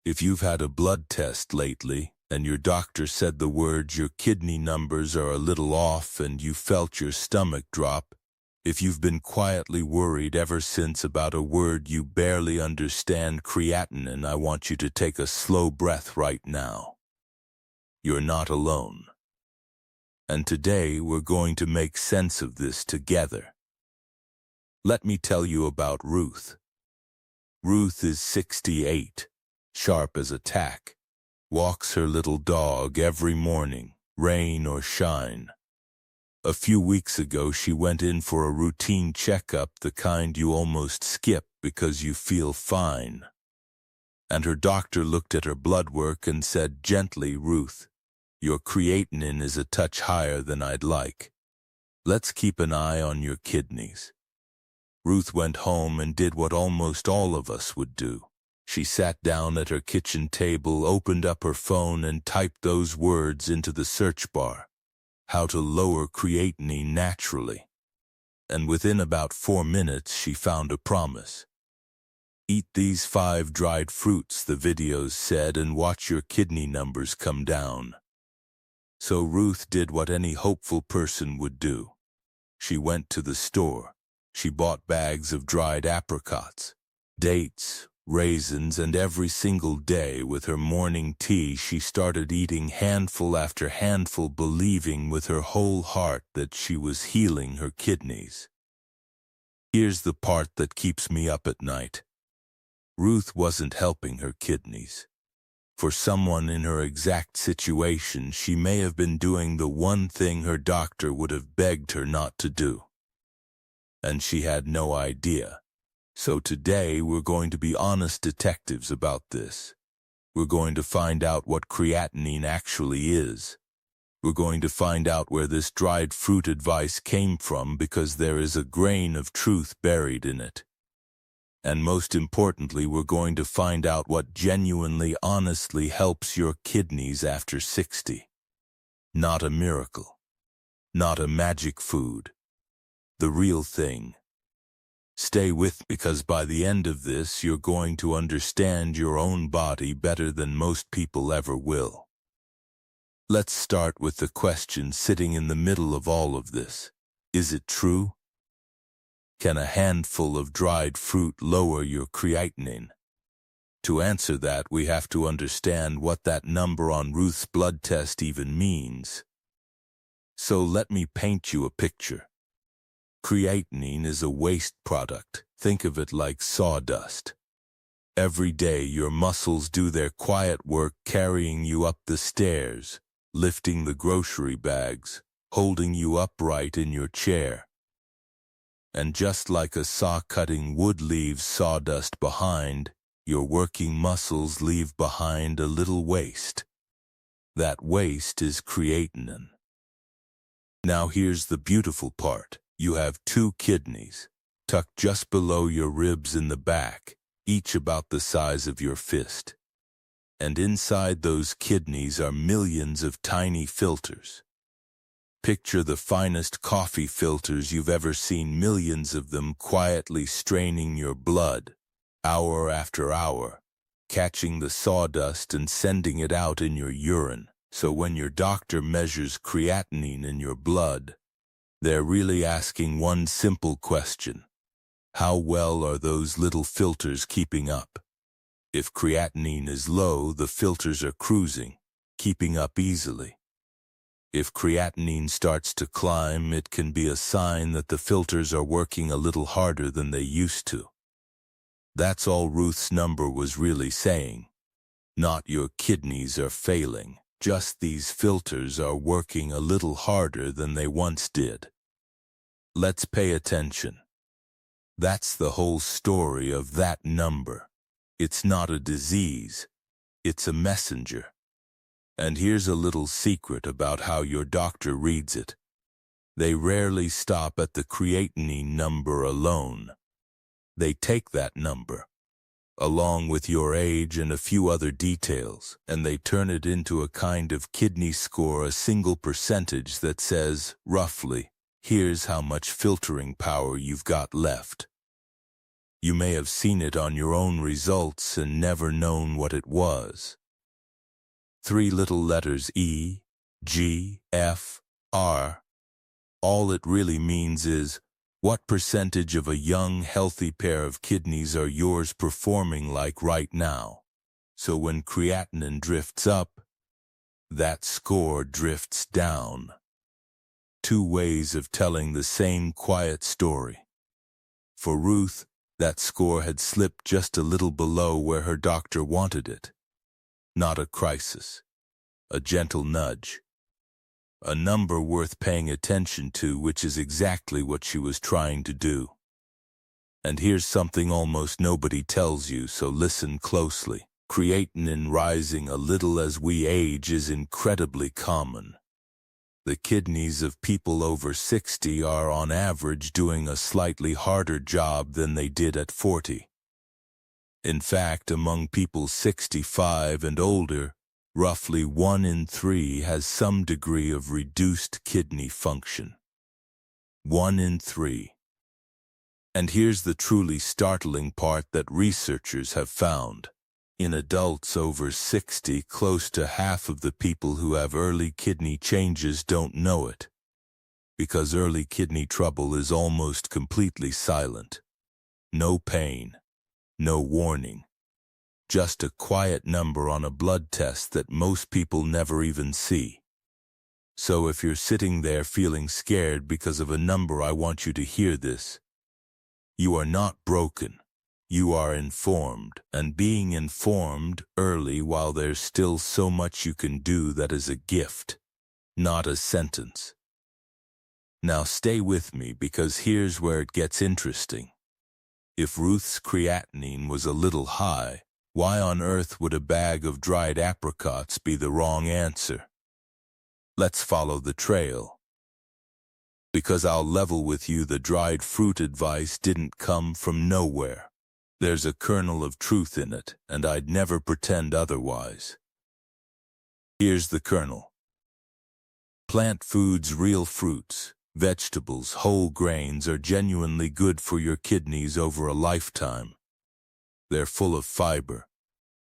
If you've had a blood test lately, and your doctor said the words your kidney numbers are a little off and you felt your stomach drop, if you've been quietly worried ever since about a word you barely understand, creatinine, I want you to take a slow breath right now. You're not alone. And today we're going to make sense of this together. Let me tell you about Ruth. Ruth is 68, sharp as a tack, walks her little dog every morning, rain or shine. A few weeks ago she went in for a routine checkup, the kind you almost skip because you feel fine. And her doctor looked at her blood work and said gently, "Ruth, your creatinine is a touch higher than I'd like. Let's keep an eye on your kidneys." Ruth went home and did what almost all of us would do. She sat down at her kitchen table, opened up her phone, and typed those words into the search bar: how to lower creatinine naturally. And within about 4 minutes she found a promise. Eat these 5 dried fruits, the videos said, and watch your kidney numbers come down. So Ruth did what any hopeful person would do. She went to the store. She bought bags of dried apricots, dates, raisins, and every single day with her morning tea she started eating handful after handful, believing with her whole heart that she was healing her kidneys. Here's the part that keeps me up at night. Ruth wasn't helping her kidneys. For someone in her exact situation, she may have been doing the one thing her doctor would have begged her not to do. And she had no idea. So today we're going to be honest detectives about this. We're going to find out what creatinine actually is. We're going to find out where this dried fruit advice came from, because there is a grain of truth buried in it. And most importantly, we're going to find out what genuinely, honestly helps your kidneys after 60. Not a miracle. Not a magic food. The real thing. Stay with me, because by the end of this you're going to understand your own body better than most people ever will. Let's start with the question sitting in the middle of all of this. Is it true? Can a handful of dried fruit lower your creatinine? To answer that, we have to understand what that number on Ruth's blood test even means. So let me paint you a picture. Creatinine is a waste product. Think of it like sawdust. Every day your muscles do their quiet work, carrying you up the stairs, lifting the grocery bags, holding you upright in your chair. And just like a saw cutting wood leaves sawdust behind, your working muscles leave behind a little waste. That waste is creatinine. Now here's the beautiful part. You have 2 kidneys, tucked just below your ribs in the back, each about the size of your fist. And inside those kidneys are millions of tiny filters. Picture the finest coffee filters you've ever seen, millions of them quietly straining your blood, hour after hour, catching the sawdust and sending it out in your urine. So when your doctor measures creatinine in your blood, they're really asking one simple question: how well are those little filters keeping up? If creatinine is low, the filters are cruising, keeping up easily. If creatinine starts to climb, it can be a sign that the filters are working a little harder than they used to. That's all Ruth's number was really saying. Not your kidneys are failing. Just these filters are working a little harder than they once did. Let's pay attention. That's the whole story of that number. It's not a disease. It's a messenger. And here's a little secret about how your doctor reads it. They rarely stop at the creatinine number alone. They take that number, along with your age and a few other details, and they turn it into a kind of kidney score, a single percentage that says, roughly, here's how much filtering power you've got left. You may have seen it on your own results and never known what it was. 3 little letters E, G, F, R. All it really means is, what percentage of a young, healthy pair of kidneys are yours performing like right now? So when creatinine drifts up, that score drifts down. 2 ways of telling the same quiet story. For Ruth, that score had slipped just a little below where her doctor wanted it. Not a crisis, a gentle nudge. A number worth paying attention to, which is exactly what she was trying to do. And here's something almost nobody tells you, so listen closely. Creatinine rising a little as we age is incredibly common. The kidneys of people over 60 are on average doing a slightly harder job than they did at 40. In fact, among people 65 and older, roughly 1 in 3 has some degree of reduced kidney function. 1 in 3. And here's the truly startling part that researchers have found. In adults over 60, close to half of the people who have early kidney changes don't know it, because early kidney trouble is almost completely silent. No pain, no warning. Just a quiet number on a blood test that most people never even see. So if you're sitting there feeling scared because of a number, I want you to hear this. You are not broken. You are informed, and being informed early while there's still so much you can do, that is a gift, not a sentence. Now stay with me, because here's where it gets interesting. If Ruth's creatinine was a little high, why on earth would a bag of dried apricots be the wrong answer? Let's follow the trail. Because I'll level with you, the dried fruit advice didn't come from nowhere. There's a kernel of truth in it, and I'd never pretend otherwise. Here's the kernel. Plant foods, real fruits, vegetables, whole grains are genuinely good for your kidneys over a lifetime. They're full of fiber.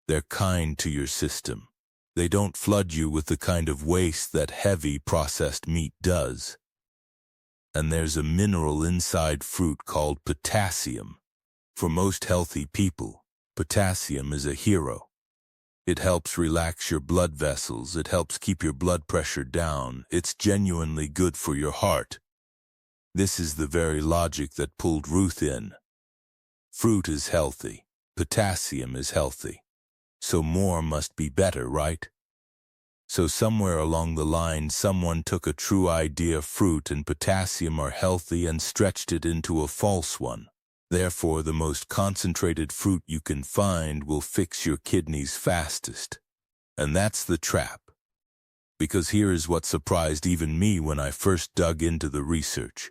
They're kind to your system. They don't flood you with the kind of waste that heavy processed meat does. And there's a mineral inside fruit called potassium. For most healthy people, potassium is a hero. It helps relax your blood vessels. It helps keep your blood pressure down. It's genuinely good for your heart. This is the very logic that pulled Ruth in. Fruit is healthy. Potassium is healthy. So more must be better, right? So somewhere along the line, someone took a true idea: fruit and potassium are healthy, and stretched it into a false one. Therefore, the most concentrated fruit you can find will fix your kidneys fastest. And that's the trap. Because here is what surprised even me when I first dug into the research.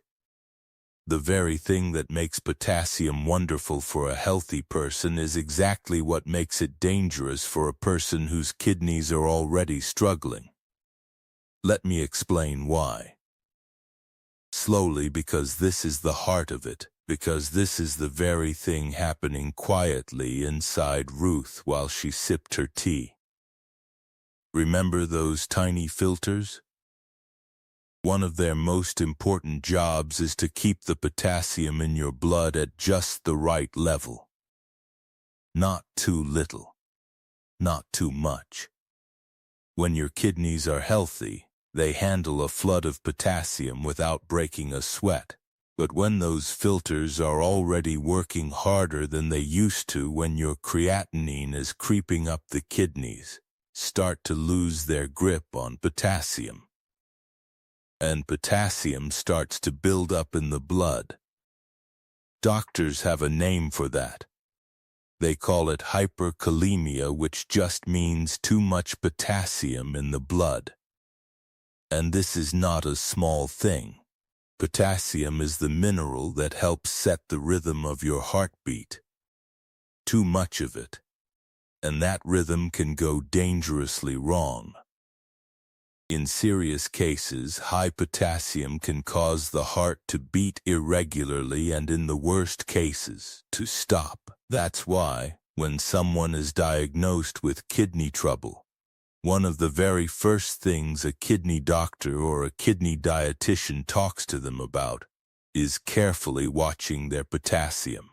The very thing that makes potassium wonderful for a healthy person is exactly what makes it dangerous for a person whose kidneys are already struggling. Let me explain why. Slowly, because this is the heart of it. Because this is the very thing happening quietly inside Ruth while she sipped her tea. Remember those tiny filters? One of their most important jobs is to keep the potassium in your blood at just the right level. Not too little, not too much. When your kidneys are healthy, they handle a flood of potassium without breaking a sweat. But when those filters are already working harder than they used to, when your creatinine is creeping up, the kidneys start to lose their grip on potassium. And potassium starts to build up in the blood. Doctors have a name for that. They call it hyperkalemia, which just means too much potassium in the blood. And this is not a small thing. Potassium is the mineral that helps set the rhythm of your heartbeat. Too much of it, and that rhythm can go dangerously wrong. In serious cases, high potassium can cause the heart to beat irregularly and in the worst cases, to stop. That's why, when someone is diagnosed with kidney trouble, one of the very first things a kidney doctor or a kidney dietitian talks to them about is carefully watching their potassium.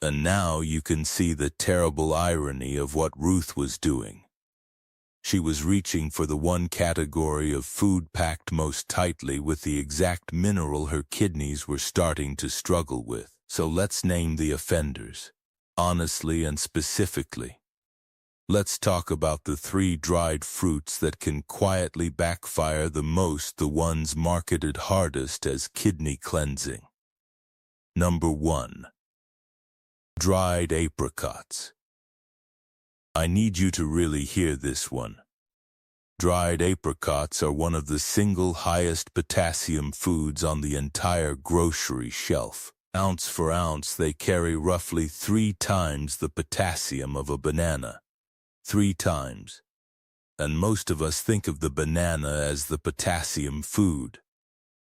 And now you can see the terrible irony of what Ruth was doing. She was reaching for the one category of food packed most tightly with the exact mineral her kidneys were starting to struggle with. So let's name the offenders, honestly and specifically. Let's talk about the 3 dried fruits that can quietly backfire the most, the ones marketed hardest as kidney cleansing. Number 1. Dried apricots. I need you to really hear this one. Dried apricots are one of the single highest potassium foods on the entire grocery shelf. Ounce for ounce, they carry roughly 3 times the potassium of a banana. 3 times. And most of us think of the banana as the potassium food.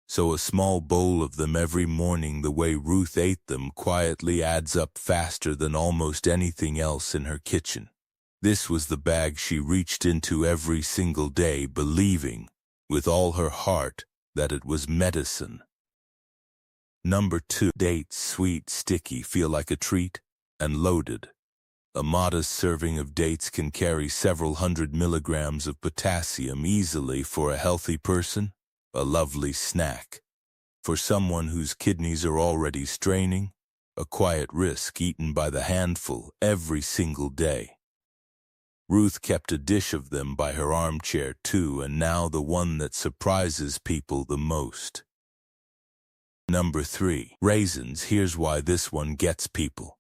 So a small bowl of them every morning, the way Ruth ate them, quietly adds up faster than almost anything else in her kitchen. This was the bag she reached into every single day, believing, with all her heart, that it was medicine. Number 2. Dates. Sweet, sticky, feel like a treat, and loaded. A modest serving of dates can carry several hundred milligrams of potassium easily. For a healthy person, a lovely snack. For someone whose kidneys are already straining, a quiet risk, eaten by the handful every single day. Ruth kept a dish of them by her armchair too, and now the one that surprises people the most. Number 3. Raisins. Here's why this one gets people.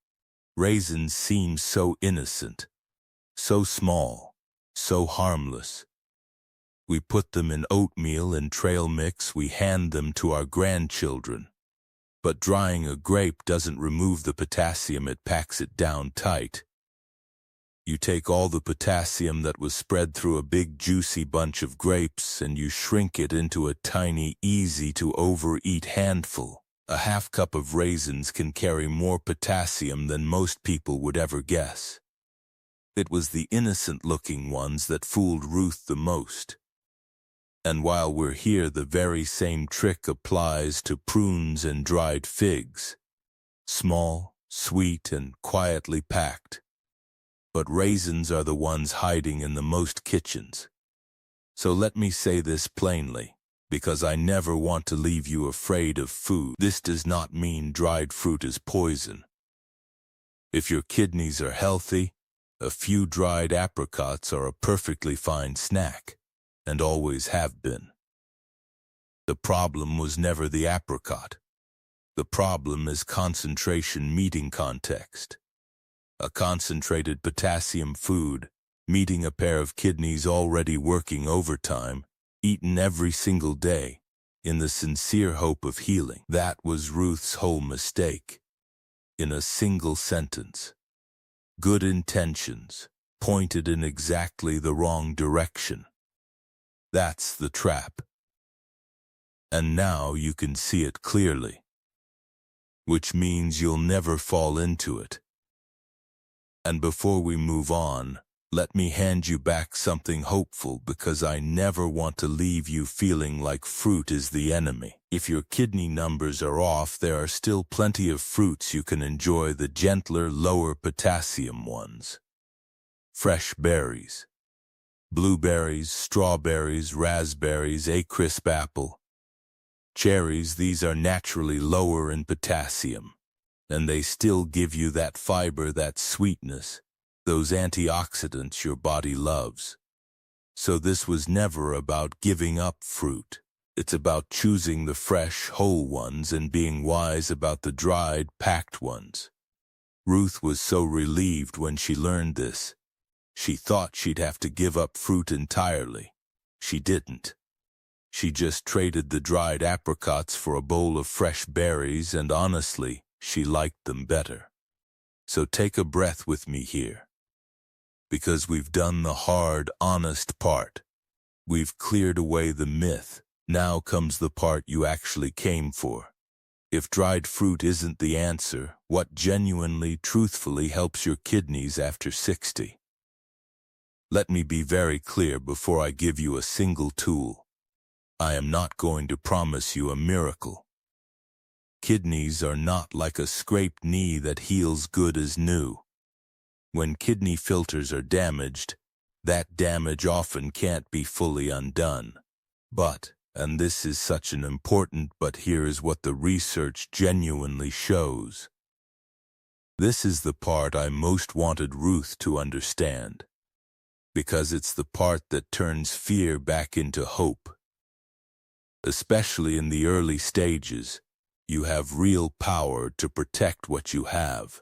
Raisins seem so innocent, so small, so harmless. We put them in oatmeal and trail mix, we hand them to our grandchildren. But drying a grape doesn't remove the potassium, it packs it down tight. You take all the potassium that was spread through a big juicy bunch of grapes and you shrink it into a tiny, easy-to-overeat handful. A half cup of raisins can carry more potassium than most people would ever guess. It was the innocent-looking ones that fooled Ruth the most. And while we're here, the very same trick applies to prunes and dried figs. Small, sweet, and quietly packed. But raisins are the ones hiding in the most kitchens. So let me say this plainly, because I never want to leave you afraid of food. This does not mean dried fruit is poison. If your kidneys are healthy, a few dried apricots are a perfectly fine snack, and always have been. The problem was never the apricot. The problem is concentration meeting context. A concentrated potassium food, meeting a pair of kidneys already working overtime, eaten every single day, in the sincere hope of healing. That was Ruth's whole mistake. In a single sentence. Good intentions, pointed in exactly the wrong direction. That's the trap. And now you can see it clearly. Which means you'll never fall into it. And before we move on, let me hand you back something hopeful, because I never want to leave you feeling like fruit is the enemy. If your kidney numbers are off, there are still plenty of fruits you can enjoy, the gentler, lower potassium ones. Fresh berries. Blueberries, strawberries, raspberries, a crisp apple. Cherries, these are naturally lower in potassium. And they still give you that fiber, that sweetness, those antioxidants your body loves. So this was never about giving up fruit. It's about choosing the fresh, whole ones and being wise about the dried, packed ones. Ruth was so relieved when she learned this. She thought she'd have to give up fruit entirely. She didn't. She just traded the dried apricots for a bowl of fresh berries, and honestly, she liked them better. So take a breath with me here. Because we've done the hard, honest part. We've cleared away the myth. Now comes the part you actually came for. If dried fruit isn't the answer, what genuinely, truthfully helps your kidneys after 60? Let me be very clear before I give you a single tool. I am not going to promise you a miracle. Kidneys are not like a scraped knee that heals good as new. When kidney filters are damaged, that damage often can't be fully undone. But, and this is such an important but here is what the research genuinely shows. This is the part I most wanted Ruth to understand, because it's the part that turns fear back into hope. Especially in the early stages, you have real power to protect what you have,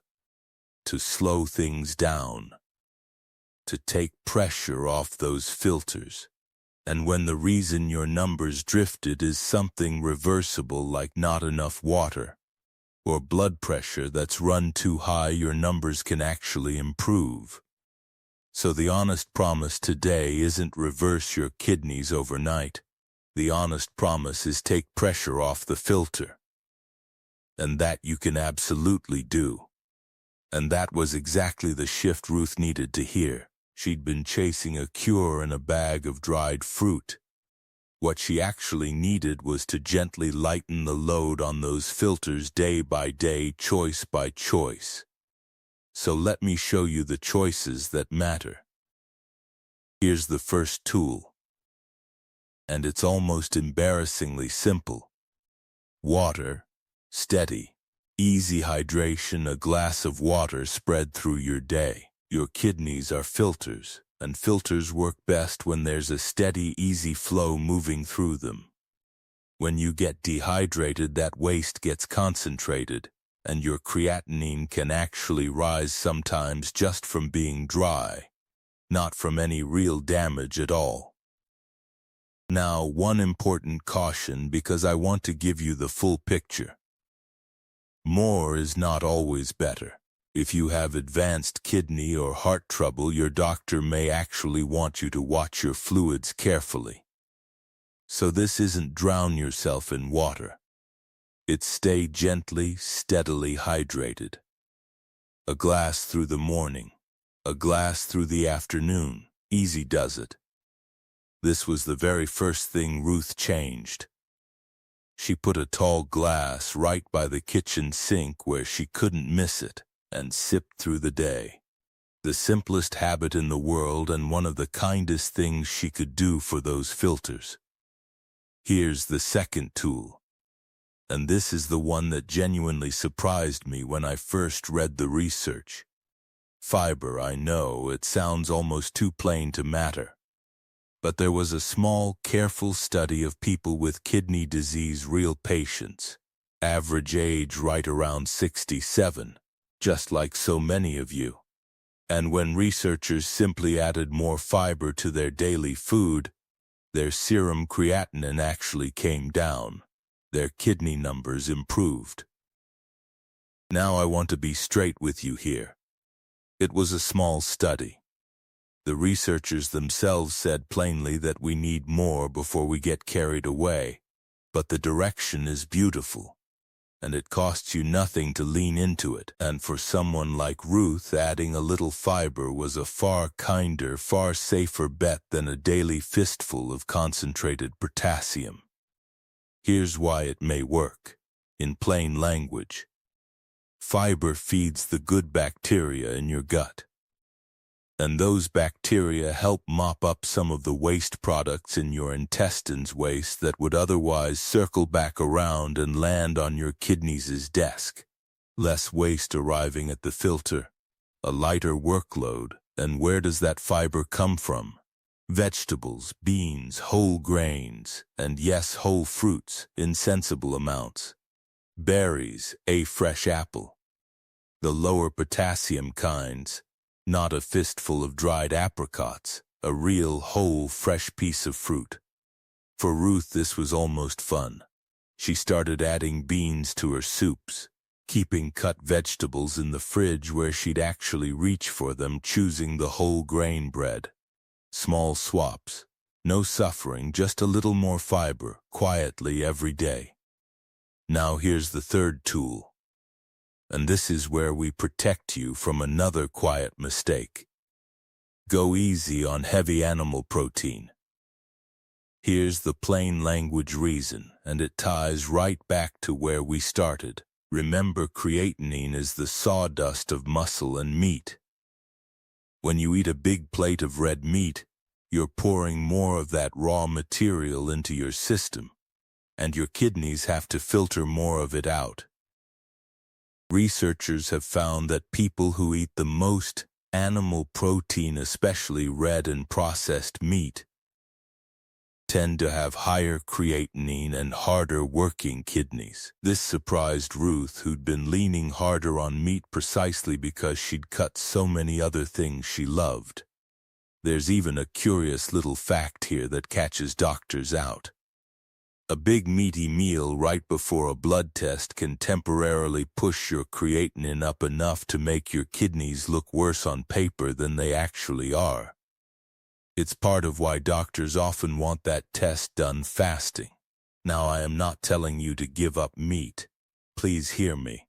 to slow things down, to take pressure off those filters. And when the reason your numbers drifted is something reversible like not enough water, or blood pressure that's run too high, your numbers can actually improve. So the honest promise today isn't reverse your kidneys overnight. The honest promise is take pressure off the filter. And that you can absolutely do. And that was exactly the shift Ruth needed to hear. She'd been chasing a cure in a bag of dried fruit. What she actually needed was to gently lighten the load on those filters day by day, choice by choice. So let me show you the choices that matter. Here's the first tool. And it's almost embarrassingly simple. Water. Steady, easy hydration, a glass of water spread through your day. Your kidneys are filters, and filters work best when there's a steady, easy flow moving through them. When you get dehydrated, that waste gets concentrated, and your creatinine can actually rise sometimes just from being dry, not from any real damage at all. Now, one important caution, because I want to give you the full picture. More is not always better. If you have advanced kidney or heart trouble, your doctor may actually want you to watch your fluids carefully. So this isn't drown yourself in water. It's stay gently, steadily hydrated. A glass through the morning, a glass through the afternoon. Easy does it. This was the very first thing Ruth changed. She put a tall glass right by the kitchen sink where she couldn't miss it, and sipped through the day. The simplest habit in the world and one of the kindest things she could do for those filters. Here's the second tool. And this is the one that genuinely surprised me when I first read the research. Fiber, I know, it sounds almost too plain to matter. But there was a small, careful study of people with kidney disease, real patients, average age right around 67, just like so many of you. And when researchers simply added more fiber to their daily food, their serum creatinine actually came down. Their kidney numbers improved. Now I want to be straight with you here. It was a small study. The researchers themselves said plainly that we need more before we get carried away, but the direction is beautiful, and it costs you nothing to lean into it. And for someone like Ruth, adding a little fiber was a far kinder, far safer bet than a daily fistful of concentrated potassium. Here's why it may work. In plain language, fiber feeds the good bacteria in your gut. And those bacteria help mop up some of the waste products in your intestines, waste that would otherwise circle back around and land on your kidneys' desk. Less waste arriving at the filter, a lighter workload. And where does that fiber come from? Vegetables, beans, whole grains, and yes, whole fruits in sensible amounts. Berries, a fresh apple. The lower potassium kinds. Not a fistful of dried apricots, a real, whole, fresh piece of fruit. For Ruth, this was almost fun. She started adding beans to her soups, keeping cut vegetables in the fridge where she'd actually reach for them, choosing the whole grain bread. Small swaps, No suffering, just a little more fiber, quietly every day. Now here's the third tool. And this is where we protect you from another quiet mistake. Go easy on heavy animal protein. Here's the plain language reason, and it ties right back to where we started. Remember, creatinine is the sawdust of muscle and meat. When you eat a big plate of red meat, you're pouring more of that raw material into your system, and your kidneys have to filter more of it out. Researchers have found that people who eat the most animal protein, especially red and processed meat, tend to have higher creatinine and harder working kidneys. This surprised Ruth, who'd been leaning harder on meat precisely because she'd cut so many other things she loved. There's even a curious little fact here that catches doctors out. A big meaty meal right before a blood test can temporarily push your creatinine up enough to make your kidneys look worse on paper than they actually are. It's part of why doctors often want that test done fasting. Now, I am not telling you to give up meat. Please hear me.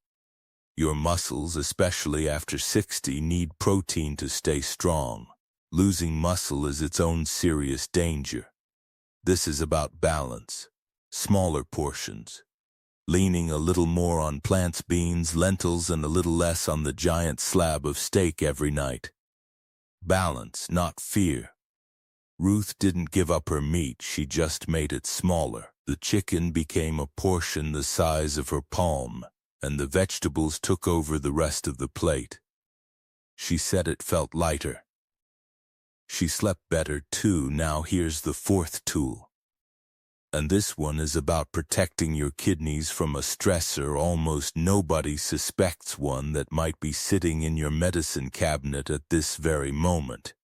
Your muscles, especially after 60, need protein to stay strong. Losing muscle is its own serious danger. This is about balance. Smaller portions, leaning a little more on plants, beans, lentils, and a little less on the giant slab of steak every night. Balance, not fear. Ruth didn't give up her meat, she just made it smaller. The chicken became a portion the size of her palm, and the vegetables took over the rest of the plate. She said it felt lighter. She slept better too. Now here's the fourth tool. And this one is about protecting your kidneys from a stressor almost nobody suspects, one that might be sitting in your medicine cabinet at this very moment.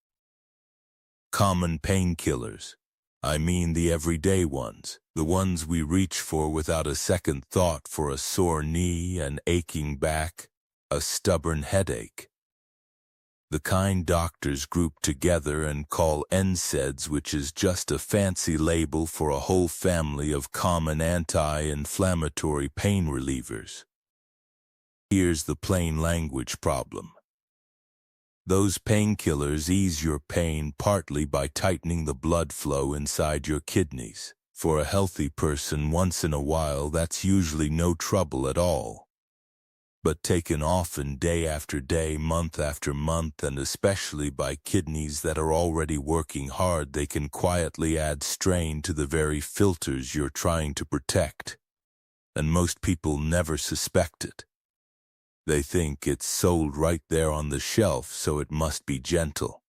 Common painkillers. I mean the everyday ones, the ones we reach for without a second thought for a sore knee, an aching back, a stubborn headache. The kind doctors group together and call NSAIDs, which is just a fancy label for a whole family of common anti-inflammatory pain relievers. Here's the plain language problem. Those painkillers ease your pain partly by tightening the blood flow inside your kidneys. For a healthy person, once in a while, that's usually no trouble at all. But taken often day after day, month after month, and especially by kidneys that are already working hard, they can quietly add strain to the very filters you're trying to protect. And most people never suspect it. They think it's sold right there on the shelf, so it must be gentle.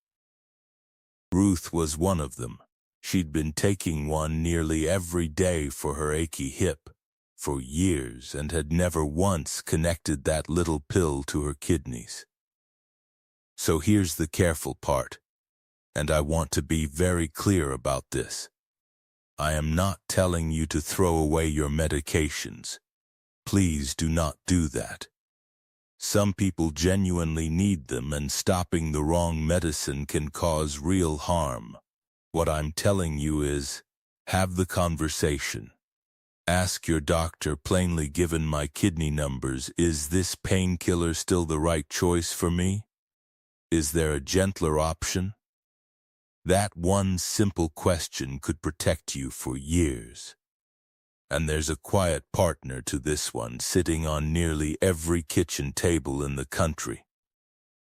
Ruth was one of them. She'd been taking one nearly every day for her achy hip for years and had never once connected that little pill to her kidneys. So here's the careful part, and I want to be very clear about this. I am not telling you to throw away your medications. Please do not do that. Some people genuinely need them, and stopping the wrong medicine can cause real harm. What I'm telling you is, have the conversation. Ask your doctor plainly, given my kidney numbers, is this painkiller still the right choice for me? Is there a gentler option? That one simple question could protect you for years. And there's a quiet partner to this one sitting on nearly every kitchen table in the country.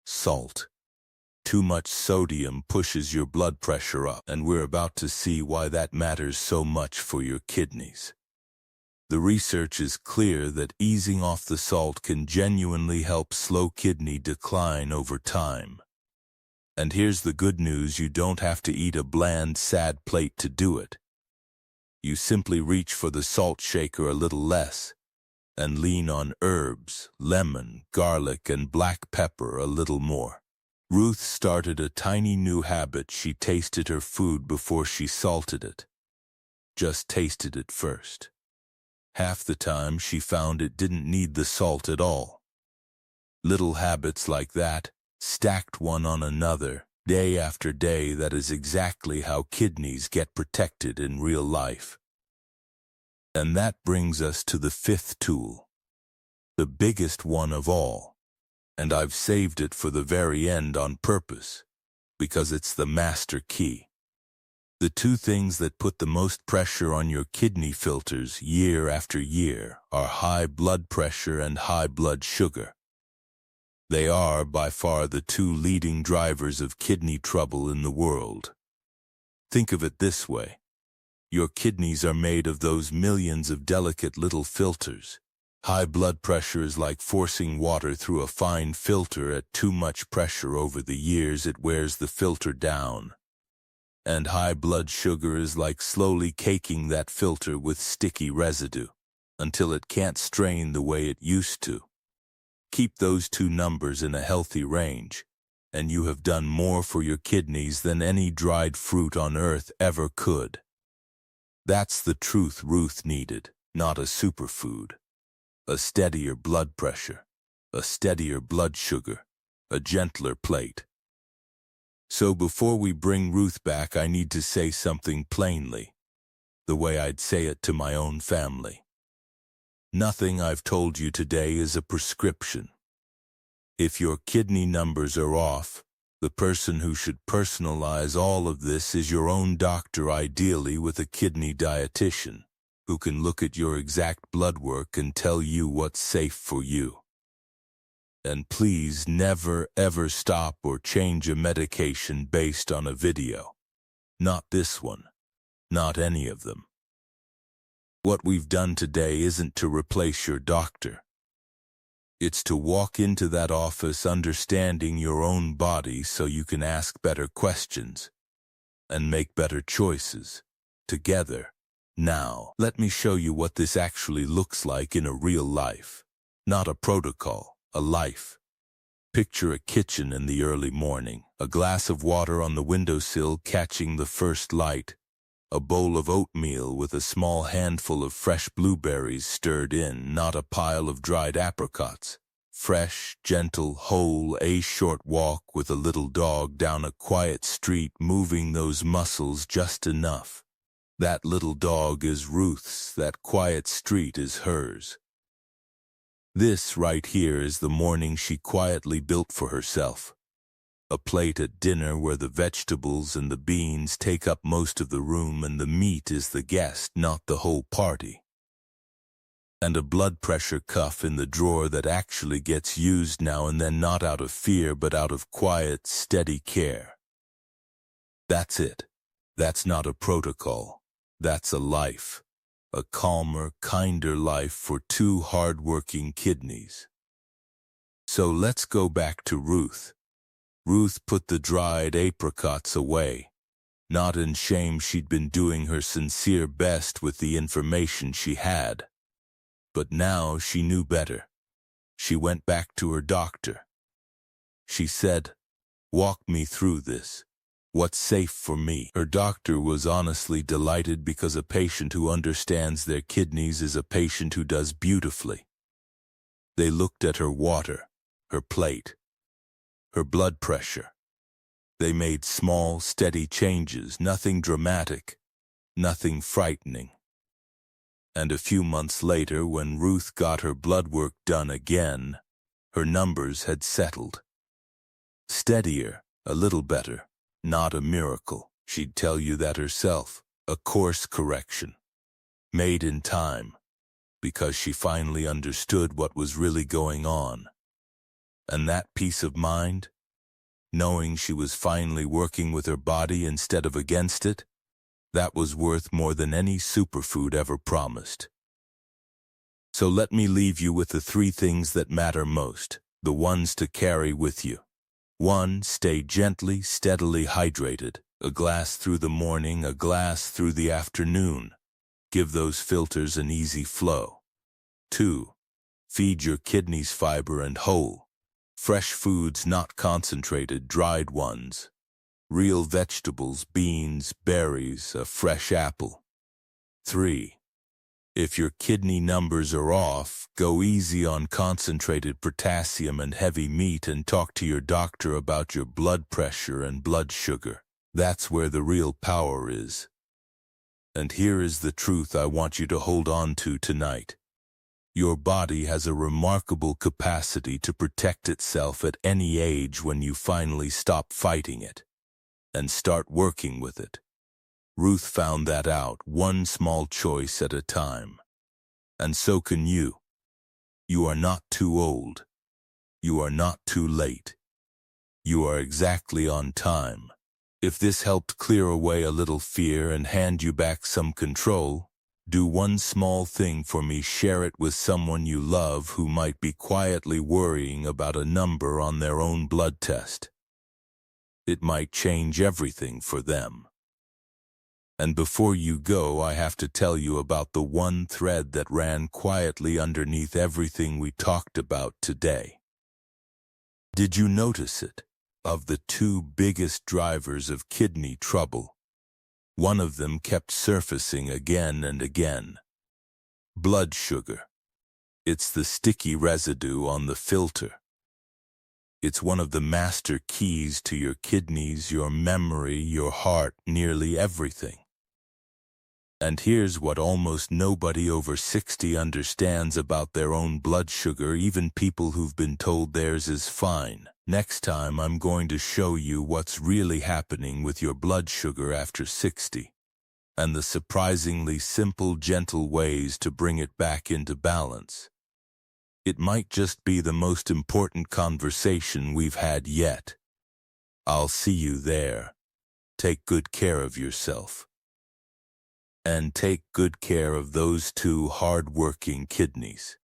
Salt. Too much sodium pushes your blood pressure up, and we're about to see why that matters so much for your kidneys. The research is clear that easing off the salt can genuinely help slow kidney decline over time. And here's the good news: you don't have to eat a bland, sad plate to do it. You simply reach for the salt shaker a little less, and lean on herbs, lemon, garlic, and black pepper a little more. Ruth started a tiny new habit. She tasted her food before she salted it. Just tasted it first. Half the time she found it didn't need the salt at all. Little habits like that, stacked one on another, Day after day, that is exactly how kidneys get protected in real life. And that brings us to the fifth tool, the biggest one of all. And I've saved it for the very end on purpose, because it's the master key. The two things that put the most pressure on your kidney filters year after year are high blood pressure and high blood sugar. They are by far the two leading drivers of kidney trouble in the world. Think of it this way. Your kidneys are made of those millions of delicate little filters. High blood pressure is like forcing water through a fine filter. At too much pressure over the years, it wears the filter down. And high blood sugar is like slowly caking that filter with sticky residue, until it can't strain the way it used to. Keep those two numbers in a healthy range, and you have done more for your kidneys than any dried fruit on earth ever could. That's the truth Ruth needed, not a superfood. A steadier blood pressure, a steadier blood sugar, a gentler plate. So before we bring Ruth back, I need to say something plainly, the way I'd say it to my own family. Nothing I've told you today is a prescription. If your kidney numbers are off, the person who should personalize all of this is your own doctor, ideally with a kidney dietitian, who can look at your exact blood work and tell you what's safe for you. And please never ever stop or change a medication based on a video. Not this one. Not any of them. What we've done today isn't to replace your doctor. It's to walk into that office understanding your own body so you can ask better questions and make better choices together. Now, let me show you what this actually looks like in a real life. Not a protocol, a life. Picture a kitchen in the early morning, a glass of water on the windowsill catching the first light, a bowl of oatmeal with a small handful of fresh blueberries stirred in, not a pile of dried apricots. Fresh, gentle, whole, a short walk with a little dog down a quiet street, moving those muscles just enough. That little dog is Ruth's, that quiet street is hers. This right here is the morning she quietly built for herself. A plate at dinner where the vegetables and the beans take up most of the room and the meat is the guest, not the whole party. And a blood pressure cuff in the drawer that actually gets used now and then, not out of fear but out of quiet, steady care. That's it. That's not a protocol. That's a life. A calmer, kinder life for two hard-working kidneys. So let's go back to Ruth. Ruth put the dried apricots away. Not in shame, she'd been doing her sincere best with the information she had. But now she knew better. She went back to her doctor. She said, "Walk me through this. What's safe for me?" Her doctor was honestly delighted, because a patient who understands their kidneys is a patient who does beautifully. They looked at her water, her plate, her blood pressure. They made small, steady changes, nothing dramatic, nothing frightening. And a few months later, when Ruth got her blood work done again, her numbers had settled. Steadier, a little better. Not a miracle, she'd tell you that herself. A course correction. Made in time, because she finally understood what was really going on. And that peace of mind, knowing she was finally working with her body instead of against it, that was worth more than any superfood ever promised. So let me leave you with the three things that matter most, the ones to carry with you. 1. Stay gently, steadily hydrated. A glass through the morning, a glass through the afternoon. Give those filters an easy flow. 2. Feed your kidneys fiber and whole. Fresh foods, not concentrated, dried ones. Real vegetables, beans, berries, a fresh apple. 3. If your kidney numbers are off, go easy on concentrated potassium and heavy meat and talk to your doctor about your blood pressure and blood sugar. That's where the real power is. And here is the truth I want you to hold on to tonight. Your body has a remarkable capacity to protect itself at any age when you finally stop fighting it and start working with it. Ruth found that out one small choice at a time. And so can you. You are not too old. You are not too late. You are exactly on time. If this helped clear away a little fear and hand you back some control, do one small thing for me. Share it with someone you love who might be quietly worrying about a number on their own blood test. It might change everything for them. And before you go, I have to tell you about the one thread that ran quietly underneath everything we talked about today. Did you notice it? Of the two biggest drivers of kidney trouble, one of them kept surfacing again and again. Blood sugar. It's the sticky residue on the filter. It's one of the master keys to your kidneys, your memory, your heart, nearly everything. And here's what almost nobody over 60 understands about their own blood sugar, even people who've been told theirs is fine. Next time I'm going to show you what's really happening with your blood sugar after 60, and the surprisingly simple, gentle ways to bring it back into balance. It might just be the most important conversation we've had yet. I'll see you there. Take good care of yourself. And take good care of those two hard-working kidneys.